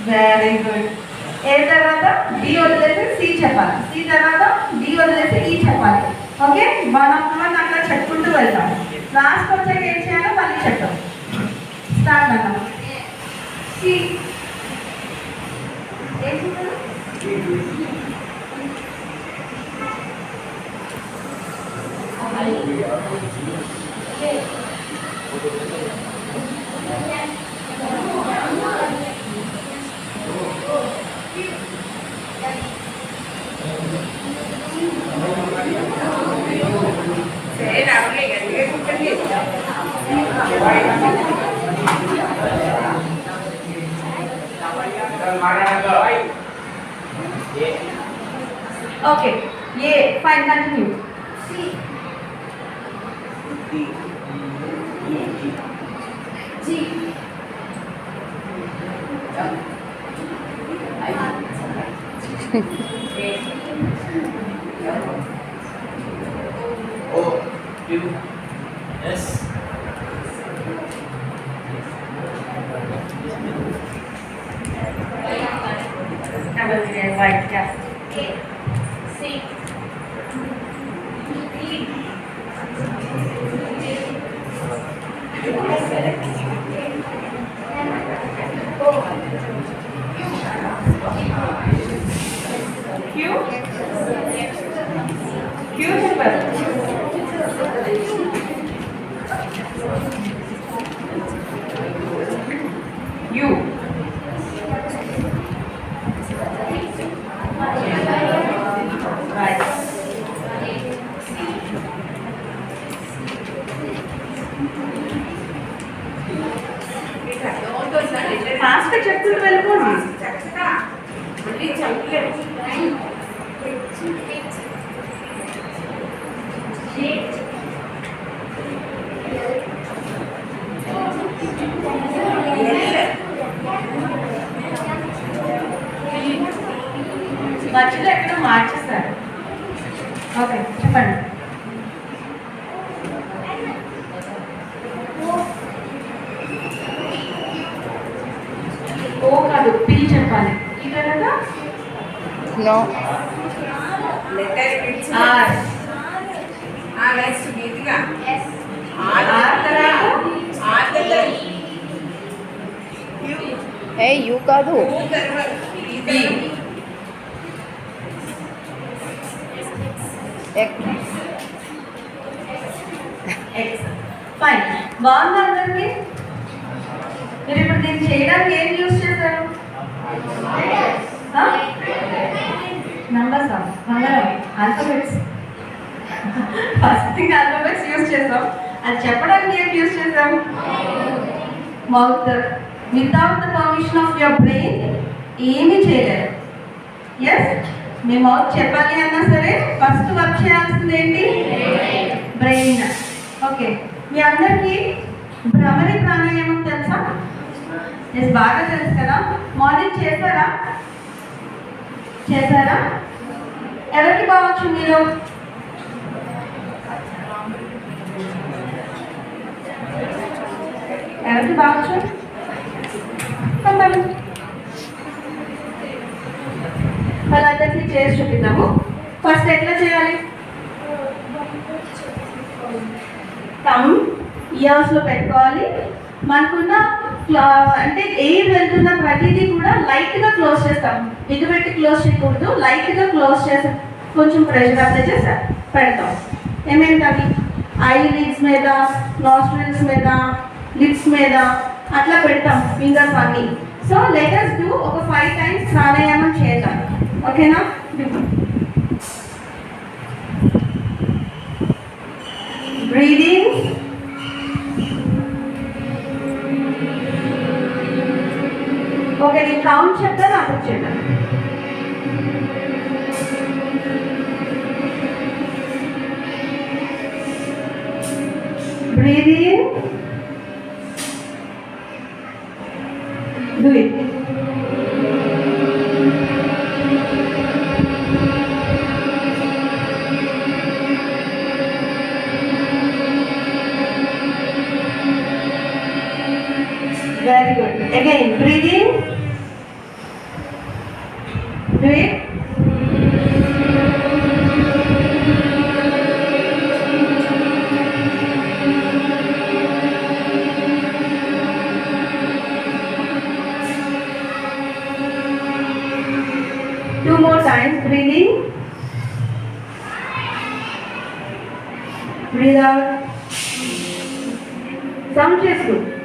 Very good. ఏ తర్వాత D వదిలేసి C చెప్పాలి, సి తర్వాత డి వదిలేసి ఈ చెప్పాలి. ఓకే, వన్ ఆఫ్ వన్ అట్లా చెప్పుకుంటూ వెళ్తాం. లాస్ట్ వచ్చాక ఏం చేయాలో మళ్ళీ చెప్తాం. స్టార్ట్ అన్నాం. సి ఏం చెప్పాలి? Okay, yeah, fine, continue. C. D. G. O. Q. S. Right, yeah. A. C. D. Q. Q చెప్పారు. U. Right. ఫాస్ట్గా చెప్పుకుంటూ వెళ్ళిపోండి. మధ్యలో ఎక్కడ మార్చేస్తారు. ఓకే, చెప్పండి. ఓ కాదు, పి చెప్పాలి. ఈ తర్వాత No. Are. Next Geetiga are తర్వాత ఏ యూ కాదు. బి. ఎక్స్. ఫైన్, బాగుంది అందరికి. మీరు ఇప్పుడు దీన్ని చేయడానికి ఏం యూజ్ చేశారు? Numbers alphabets. First thing alphabets use చేసాం. అది చెప్పడానికి ఏం యూజ్ చేసాం? Mouth. Without the permission of your brain ఏమీ చేయలేరు. ఎస్, మీ మౌత్ చెప్పాలి అన్నా సరే ఫస్ట్ వర్క్ చేయాల్సింది ఏంటి? బ్రెయిన్. ఓకే, మీ అందరికీ భ్రమరి ప్రాణాయామం తెలుసా? ఎస్, బాగా తెలుసు కదా. మార్నింగ్ చేశారా? ఎవరికి బావచ్చు మీరు? ఎవరికి బావచ్చు? వాళ్ళందరికీ చేసి చూపిద్దాము. ఫస్ట్ ఎట్లా చేయాలి? థంబ్ ఇయర్స్లో పెట్టుకోవాలి. మనకున్న అంటే ఎయిర్ వెళ్తున్న ప్రతిదీ కూడా లైట్గా క్లోజ్ చేస్తాం. ఇది పెట్టి క్లోజ్ చేయకూడదు, లైట్గా క్లోజ్ చేస్తాం. కొంచెం ప్రెషర్ అప్లై చేసి పెడతాం. ఏమేంటవి? ఐ లిడ్స్ మీద, నాస్ట్రిల్స్ మీద, లిప్స్ మీద అట్లా పెడతాం ఫింగర్స్ అన్నీ. సో లెట్ us do ఒక 5 times ప్రాణాయామం చేద్దాం. ఓకేనా? బ్రీదింగ్. ఓకే, నేను కౌంట్ చెప్తాను, అప్పుడు చెప్పండి. Breathe in. Do it. Very good. Again, breathe in. Do it. Two more times. Breathe in. Breathe out. Sound check.